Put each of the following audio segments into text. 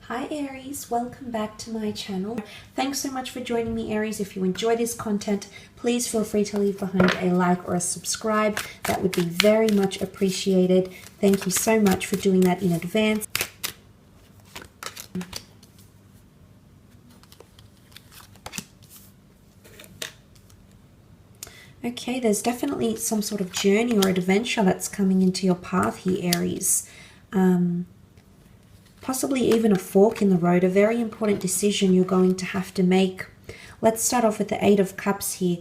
Hi Aries, welcome back to my channel. Thanks so much for joining me, Aries. If you enjoy this content, please feel free to leave behind a like or a subscribe. That would be very much appreciated. Thank you so much for doing that in advance. Okay, there's definitely some sort of journey or adventure that's coming into your path here, Aries. Possibly even a fork in the road, a very important decision you're going to have to make. Let's start off with the Eight of Cups here.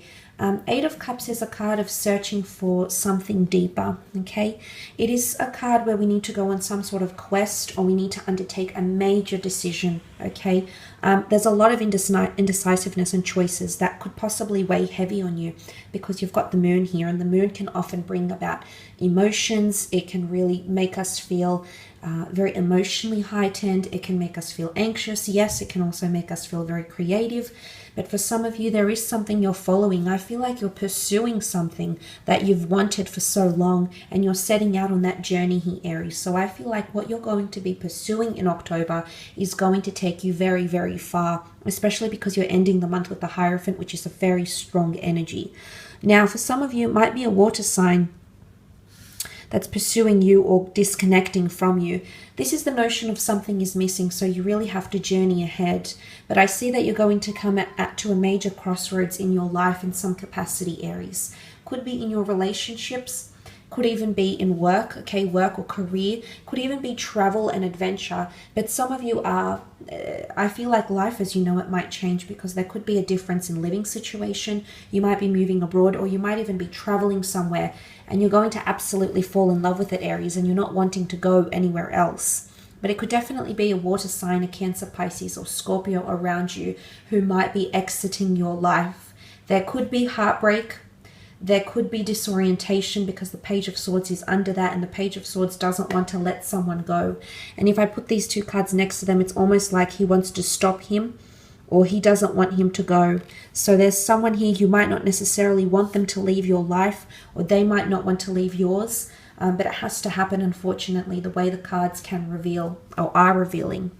Eight of Cups is a card of searching for something deeper, okay? It is a card where we need to go on some sort of quest, or we need to undertake a major decision, okay? There's a lot of indecisiveness and choices that could possibly weigh heavy on you because you've got the moon here, and the moon can often bring about emotions. It can really make us feel very emotionally heightened. It can make us feel anxious. Yes, it can also make us feel very creative. But for some of you, there is something you're following. I feel like you're pursuing something that you've wanted for so long, and you're setting out on that journey here, Aries. So I feel like what you're going to be pursuing in October is going to take you very, very far, especially because you're ending the month with the Hierophant, which is a very strong energy. Now, for some of you, it might be a water sign that's pursuing you or disconnecting from you. This is the notion of something is missing, so you really have to journey ahead. But I see that you're going to come to a major crossroads in your life in some capacity, Aries. Could be in your relationships, could even be in work, okay, work or career, could even be travel and adventure. But some of you are, I feel like life as you know it might change, because there could be a difference in living situation. You might be moving abroad, or you might even be traveling somewhere, and you're going to absolutely fall in love with it, Aries, and you're not wanting to go anywhere else. But it could definitely be a water sign, a Cancer, Pisces, or Scorpio around you who might be exiting your life. There could be heartbreak. There could be disorientation, because the Page of Swords is under that, and the Page of Swords doesn't want to let someone go. And if I put these two cards next to them, it's almost like he wants to stop him, or he doesn't want him to go. So there's someone here, you might not necessarily want them to leave your life, or they might not want to leave yours, but it has to happen, unfortunately, the way the cards can reveal, or are revealing.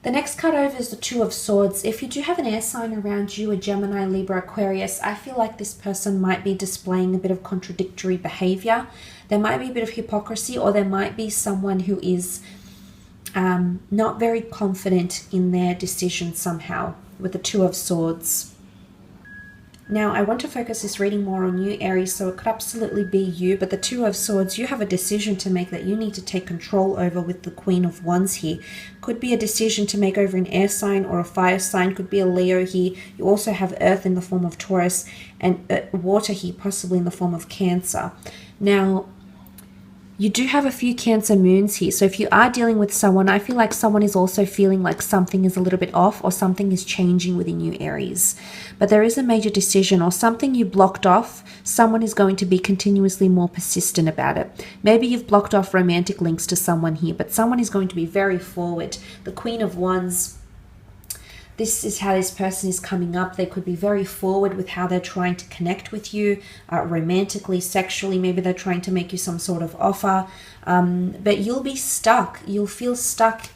The next card over is the Two of Swords. If you do have an air sign around you, a Gemini, Libra, Aquarius, I feel like this person might be displaying a bit of contradictory behavior. There might be a bit of hypocrisy, or there might be someone who is not very confident in their decision somehow with the Two of Swords. Now, I want to focus this reading more on you, Aries, so it could absolutely be you, but the Two of Swords, you have a decision to make that you need to take control over with the Queen of Wands here. Could be a decision to make over an air sign or a fire sign, could be a Leo here. You also have earth in the form of Taurus, and water here, possibly in the form of Cancer. Now, you do have a few Cancer moons here, so if you are dealing with someone, I feel like someone is also feeling like something is a little bit off, or something is changing within you, Aries. But there is a major decision, or something you blocked off. Someone is going to be continuously more persistent about it. Maybe you've blocked off romantic links to someone here, but someone is going to be very forward. The Queen of Wands, this is how this person is coming up. They could be very forward with how they're trying to connect with you, romantically, sexually. Maybe they're trying to make you some sort of offer, but you'll be stuck. You'll feel stuck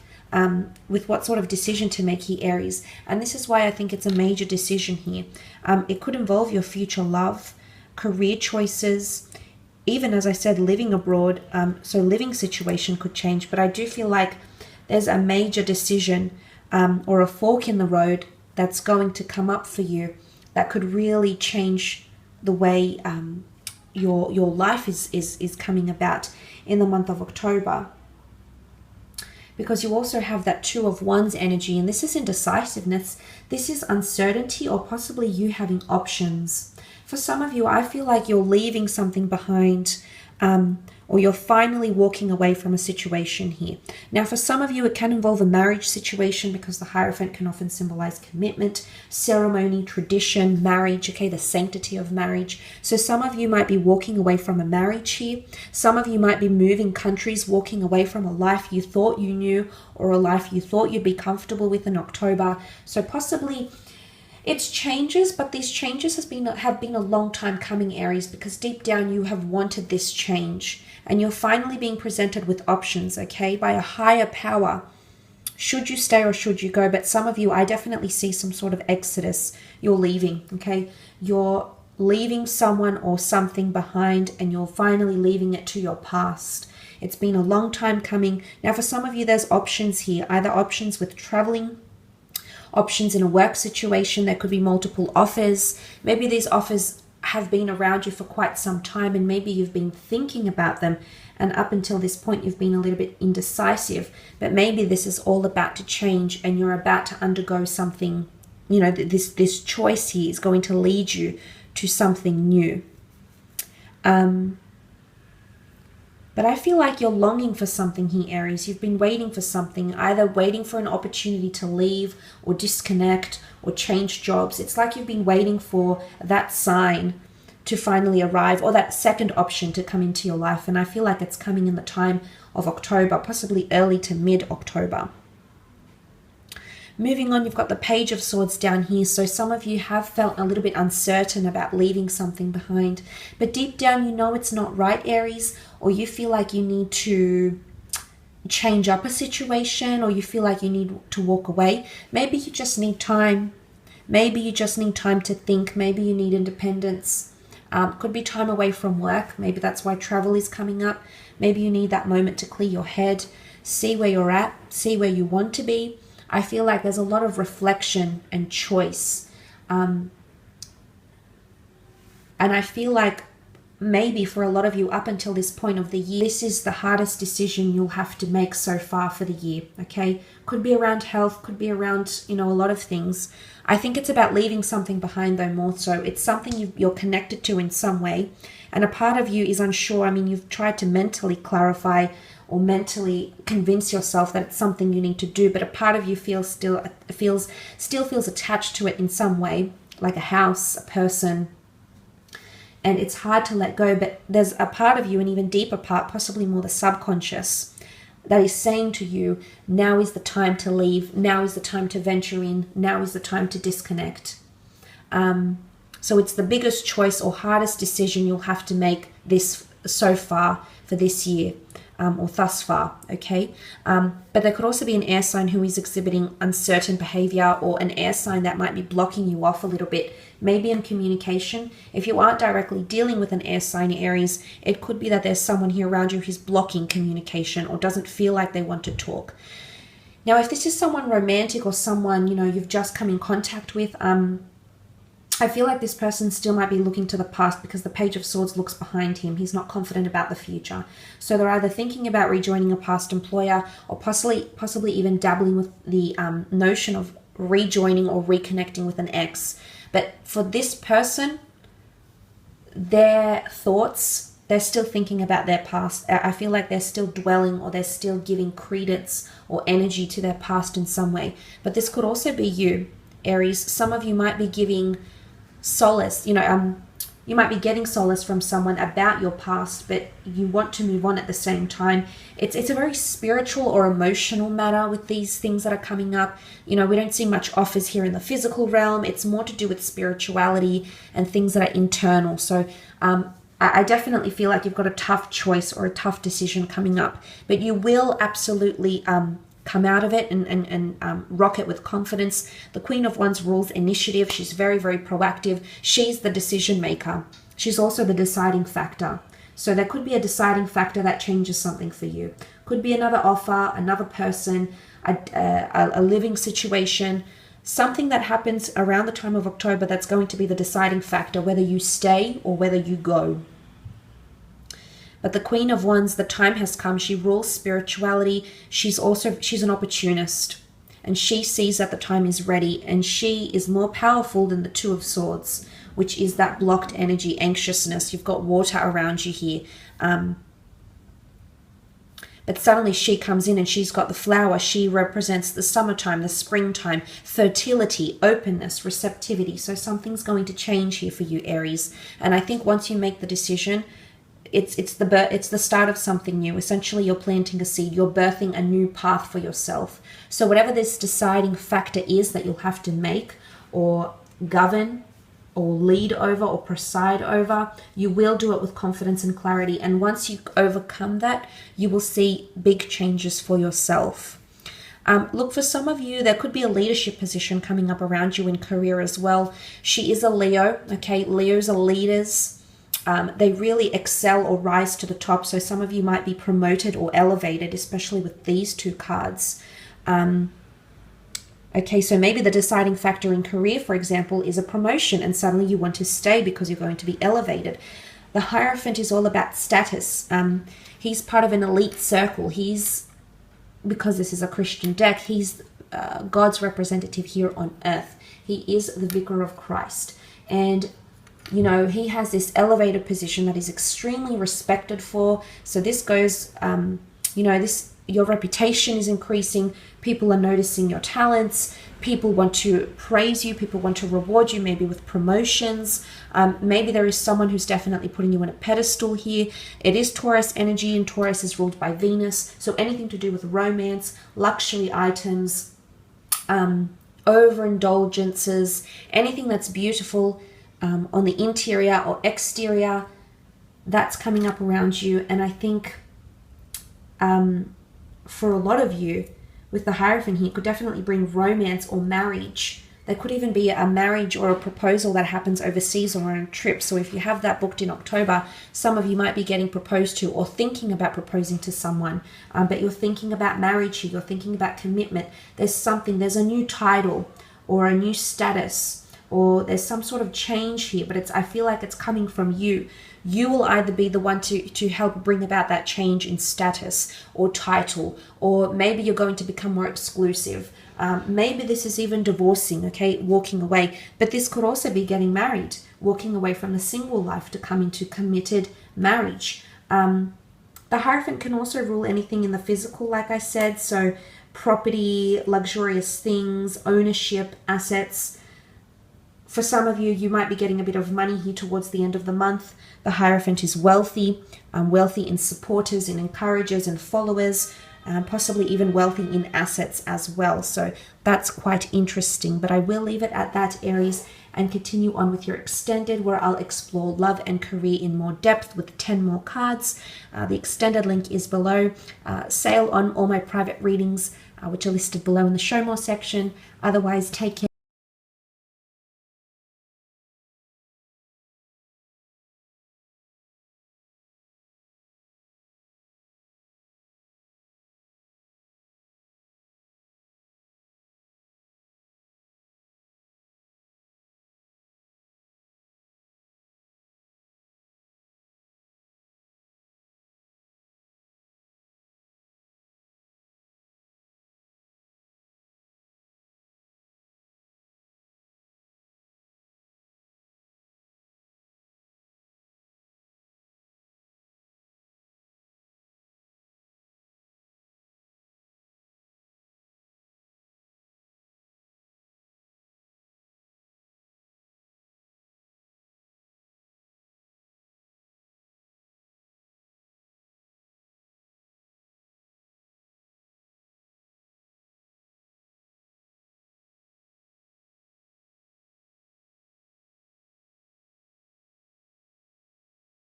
with what sort of decision to make here, Aries. And this is why I think it's a major decision here. It could involve your future love, career choices, even, as I said, living abroad. So living situation could change, but I do feel like there's a major decision or a fork in the road that's going to come up for you that could really change the way your life is coming about in the month of October. Because you also have that Two of Wands energy, and this is indecisiveness. This is uncertainty, or possibly you having options. For some of you, I feel like you're leaving something behind, or you're finally walking away from a situation here. Now, for some of you, it can involve a marriage situation, because the Hierophant can often symbolize commitment, ceremony, tradition, marriage, okay, the sanctity of marriage. So some of you might be walking away from a marriage here. Some of you might be moving countries, walking away from a life you thought you knew, or a life you thought you'd be comfortable with in October. So possibly It's changes, but these changes have been a long time coming, Aries, because deep down you have wanted this change and you're finally being presented with options, okay, by a higher power. Should you stay or should you go? But some of you, I definitely see some sort of exodus. You're leaving, okay? You're leaving someone or something behind and you're finally leaving it to your past. It's been a long time coming. Now, for some of you, there's options here, either options with traveling, options in a work situation. There could be multiple offers. Maybe these offers have been around you for quite some time and maybe you've been thinking about them, and up until this point you've been a little bit indecisive, but maybe this is all about to change and you're about to undergo something. You know, this choice here is going to lead you to something new. But I feel like you're longing for something here, Aries. You've been waiting for something, either waiting for an opportunity to leave or disconnect or change jobs. It's like you've been waiting for that sign to finally arrive, or that second option to come into your life. And I feel like it's coming in the time of October, possibly early to mid-October. Moving on, you've got the Page of Swords down here. So some of you have felt a little bit uncertain about leaving something behind. But deep down, you know it's not right, Aries, or you feel like you need to change up a situation, or you feel like you need to walk away. Maybe you just need time. Maybe you just need time to think. Maybe you need independence. Could be time away from work. Maybe that's why travel is coming up. Maybe you need that moment to clear your head, see where you're at, see where you want to be. I feel like there's a lot of reflection and choice. And I feel like maybe for a lot of you up until this point of the year, this is the hardest decision you'll have to make so far for the year, okay? Could be around health, could be around, you know, a lot of things. I think it's about leaving something behind though, more so. It's something you're connected to in some way. And a part of you is unsure. I mean, you've tried to mentally clarify or mentally convince yourself that it's something you need to do, but a part of you still feels attached to it in some way, like a house, a person, and it's hard to let go. But there's a part of you, an even deeper part, possibly more the subconscious, that is saying to you, now is the time to leave, now is the time to venture in, now is the time to disconnect. So it's the biggest choice or hardest decision you'll have to make this so far for this year. Or thus far, okay? But there could also be an air sign who is exhibiting uncertain behavior, or an air sign that might be blocking you off a little bit, maybe in communication. If you aren't directly dealing with an air sign, Aries, it could be that there's someone here around you who's blocking communication or doesn't feel like they want to talk. Now, if this is someone romantic or someone, you know, you've just come in contact with, I feel like this person still might be looking to the past, because the Page of Swords looks behind him. He's not confident about the future. So they're either thinking about rejoining a past employer, or possibly even dabbling with the notion of rejoining or reconnecting with an ex. But for this person, their thoughts, they're still thinking about their past. I feel like they're still dwelling, or they're still giving credence or energy to their past in some way. But this could also be you, Aries. Some of you might be giving solace, you might be getting solace from someone about your past, but you want to move on at the same time. It's a very spiritual or emotional matter with these things that are coming up. You know, we don't see much offers here in the physical realm. It's more to do with spirituality and things that are internal. So I definitely feel like you've got a tough choice or a tough decision coming up, but you will absolutely come out of it and rock it with confidence. The Queen of Wands rules initiative. She's very, very proactive. She's the decision maker. She's also the deciding factor. So there could be a deciding factor that changes something for you. Could be another offer, another person, a living situation, something that happens around the time of October that's going to be the deciding factor, whether you stay or whether you go. But the Queen of Wands, the time has come. She rules spirituality. She's an opportunist, and she sees that the time is ready, and she is more powerful than the Two of Swords, which is that blocked energy, anxiousness. You've got water around you here. But suddenly she comes in and she's got the flower. She represents the summertime, the springtime, fertility, openness, receptivity. So something's going to change here for you, Aries. And I think once you make the decision, it's the start of something new. Essentially, you're planting a seed. You're birthing a new path for yourself. So whatever this deciding factor is that you'll have to make, or govern or lead over or preside over. You will do it with confidence and clarity. And once you overcome that, you will see big changes for yourself. Look, for some of you, there could be a leadership position coming up around you in career as well. She is a Leo, okay? Leos are leaders. They really excel or rise to the top. So some of you might be promoted or elevated, especially with these two cards. Okay, so maybe the deciding factor in career, for example, is a promotion, and suddenly you want to stay because you're going to be elevated. The Hierophant is all about status. He's part of an elite circle. Because this is a Christian deck, he's God's representative here on earth. He is the vicar of Christ. And, you know, he has this elevated position that is extremely respected for. So this goes, you know, your reputation is increasing. People are noticing your talents. People want to praise you. People want to reward you, maybe with promotions. Maybe there is someone who's definitely putting you on a pedestal here. It is Taurus energy, and Taurus is ruled by Venus. So anything to do with romance, luxury items, overindulgences, anything that's beautiful on the interior or exterior, that's coming up around you. And I think for a lot of you, with the Hierophant here, it could definitely bring romance or marriage. There could even be a marriage or a proposal that happens overseas or on a trip. So if you have that booked in October, some of you might be getting proposed to or thinking about proposing to someone. But you're thinking about marriage here. You're thinking about commitment. There's a new title or a new status, or there's some sort of change here. But I feel like it's coming from you. You will either be the one to help bring about that change in status or title, or maybe you're going to become more exclusive. Maybe this is even divorcing, okay, walking away. But this could also be getting married, walking away from the single life to come into committed marriage. The Hierophant can also rule anything in the physical, like I said. So property, luxurious things, ownership, assets. For some of you, you might be getting a bit of money here towards the end of the month. The Hierophant is wealthy, wealthy in supporters and encouragers and followers, possibly even wealthy in assets as well. So that's quite interesting. But I will leave it at that, Aries, and continue on with your extended, where I'll explore love and career in more depth with 10 more cards. The extended link is below. Sale on all my private readings, which are listed below in the show more section. Otherwise, take care.